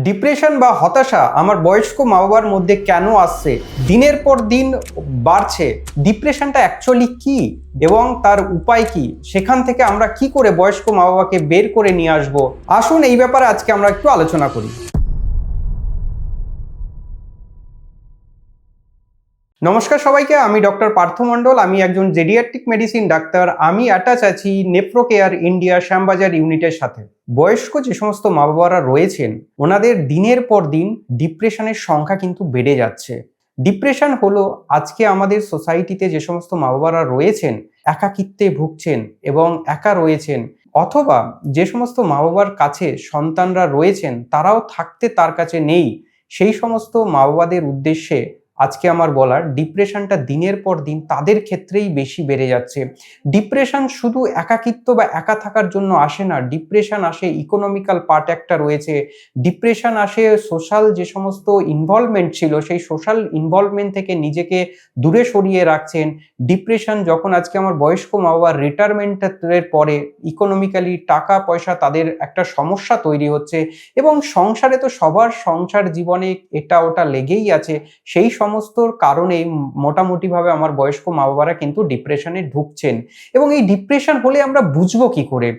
Depression বা হতাশা আমার বয়স্ক মা বাবার মধ্যে কেন আসছে, দিনের পর দিন বাড়ছে? ডিপ্রেশনটা অ্যাকচুয়ালি কি এবং তার উপায় কি? সেখান থেকে আমরা কি করে বয়স্ক মা বাবাকে বের করে নিয়ে আসবো? আসুন এই ব্যাপারে আজকে আমরা একটু আলোচনা করি। নমস্কার সবাইকে, আমি ডক্টর পার্থ মণ্ডল। আমি একজন জেডিয়াট্রিক মেডিসিন ডাক্তার। আমি অ্যাটাচ আছি নেফ্রো কেয়ার ইন্ডিয়া শ্যামবাজার ইউনিটের সাথে। বয়স্ক যে সমস্ত মা বাবারা রয়েছেন, ওনাদের দিনের পর দিন ডিপ্রেশনের সংখ্যা কিন্তু বেড়ে যাচ্ছে। ডিপ্রেশন হলো আজকে আমাদের সোসাইটিতে যে সমস্ত মা বাবারা রয়েছেন, একাকিত্বে ভুগছেন এবং একা রয়েছেন, অথবা যে সমস্ত মা বাবার কাছে সন্তানরা রয়েছেন তারাও থাকতে তার কাছে নেই, সেই সমস্ত মা বাবাদের উদ্দেশ্যে আজকে আমার বলার, ডিপ্রেশনটা দিনের পর দিন তাদের ক্ষেত্রেই বেশি বেড়ে যাচ্ছে। ডিপ্রেশন শুধু একাকিত্ব বা একা থাকার জন্য আসে না, ডিপ্রেশন আসে ইকোনমিক্যাল পার্ট একটা রয়েছে, ডিপ্রেশন আসে সোশ্যাল যে সমস্ত ইনভলভমেন্ট ছিল সেই সোশ্যাল ইনভলভমেন্ট থেকে নিজেকে দূরে সরিয়ে রাখছেন। ডিপ্রেশন যখন আজকে আমার বয়স্ক মা বাবার রিটায়ারমেন্টের পরে ইকোনমিক্যালি টাকা পয়সা তাদের একটা সমস্যা তৈরি হচ্ছে, এবং সংসারে তো সবার সংসার জীবনে এটা ওটা লেগেই আছে, সেই সমস্ত কারণেই মোটামুটিভাবে আমার বয়স্ক মা বাবারা কিন্তু ডিপ্রেশনে ঢুকছেন। এবং এই ডিপ্রেশন হলে আমরা বুঝবো কি করে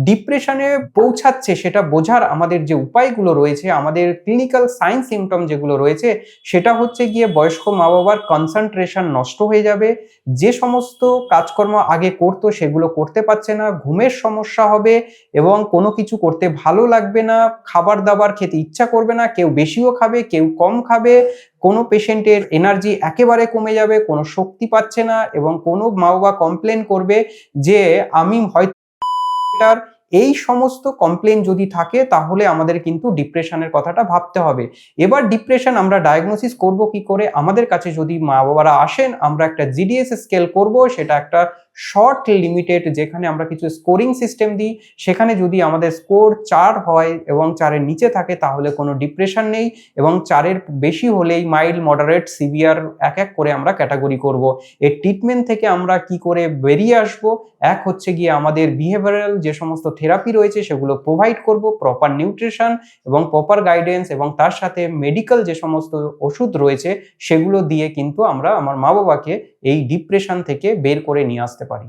ডিপ্রেশনে পৌঁছাচ্ছে, সেটা বোঝার আমাদের যে উপায়গুলো রয়েছে, আমাদের ক্লিনিক্যাল সাইন সিমটম যেগুলো রয়েছে, সেটা হচ্ছে গিয়ে বয়স্ক মা বাবার কনসেন্ট্রেশন নষ্ট হয়ে যাবে, যে সমস্ত কাজকর্ম আগে করতো সেগুলো করতে পারছে না, ঘুমের সমস্যা হবে এবং কোনো কিছু করতে ভালো লাগবে না, খাবার দাবার খেতে ইচ্ছা করবে না, কেউ বেশিও খাবে কেউ কম খাবে, কোনো পেশেন্টের এনার্জি একেবারে কমে যাবে, কোনো শক্তি পাচ্ছে না, এবং কোনো মা বাবা কমপ্লেন করবে যে আমি হয়তো, এই সমস্ত কমপ্লেন যদি থাকে তাহলে আমাদের কিন্তু ডিপ্রেশনের কথাটা ভাবতে হবে। এবার ডিপ্রেশন আমরা ডায়াগনোসিস করব কি করে? আমাদের কাছে যদি মা বাবারা আসেন, আমরা একটা জিডিএস স্কেল করব, সেটা একটা শর্ট লিমিটেড, যেখানে আমরা কিছু স্কোরিং সিস্টেম দিই। সেখানে যদি আমাদের স্কোর 4 হয় এবং 4-এর নিচে থাকে তাহলে কোনো ডিপ্রেশন নেই, এবং 4-এর বেশি হলেই মাইল্ড, মডারেট, সিভিয়ার এক এক করে আমরা ক্যাটাগরি করব। এর ট্রিটমেন্ট থেকে আমরা কি করে বেরিয়ে আসব? এক হচ্ছে গিয়ে আমাদের বিহেভিয়ারাল যে সমস্ত থেরাপি রয়েছে সেগুলো প্রোভাইড করব, প্রপার নিউট্রিশন এবং প্রপার গাইডেন্স, এবং তার সাথে মেডিকেল যে সমস্ত ওষুধ রয়েছে সেগুলো দিয়ে কিন্তু আমরা আমার মা বাবাকে এই ডিপ্রেশন থেকে বের করে নিয়ে আসতে পারি।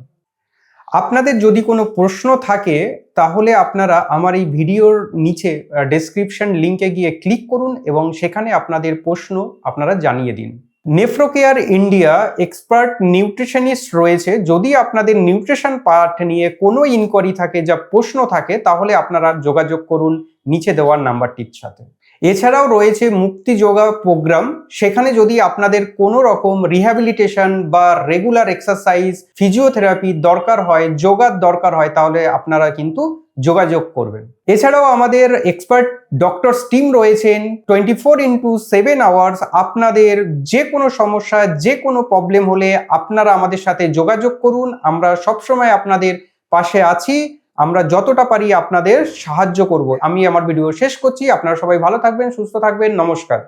আপনাদের যদি কোনো প্রশ্ন থাকে তাহলে আপনারা আমার এই ভিডিওর নিচে ডেসক্রিপশন লিঙ্কে গিয়ে ক্লিক করুন এবং সেখানে আপনাদের প্রশ্ন আপনারা জানিয়ে দিন। Nephro care India expert nutritionist রয়েছে। যদি আপনাদের নিউট্রিশন পার্ট নিয়ে কোনো ইনকোয়ারি থাকে, যা প্রশ্ন থাকে, তাহলে আপনারা যোগাযোগ করুন নিচে দেওয়ার নাম্বারটির সাথে। এছাড়াও রয়েছে মুক্তি যোগা প্রোগ্রাম, সেখানে যদি আপনাদের কোনো রকম রিহ্যাবিলিটেশন বা রেগুলার এক্সারসাইজ, ফিজিওথেরাপি দরকার হয়, যোগার দরকার হয়, তাহলে আপনারা কিন্তু যোগাযোগ করবেন। এছাড়াও আমাদের এক্সপার্ট ডক্টরস টিম রয়েছেন 24/7 আওয়ার্স। আপনাদের যে কোনো সমস্যা, যে কোনো প্রবলেম হলে আপনারা আমাদের সাথে যোগাযোগ করুন, আমরা সবসময় আপনাদের পাশে আছি, আমরা যতটা পারি আপনাদের সাহায্য করব। আমি আমার ভিডিও শেষ করছি। আপনারা সবাই ভালো থাকবেন, সুস্থ থাকবেন। নমস্কার।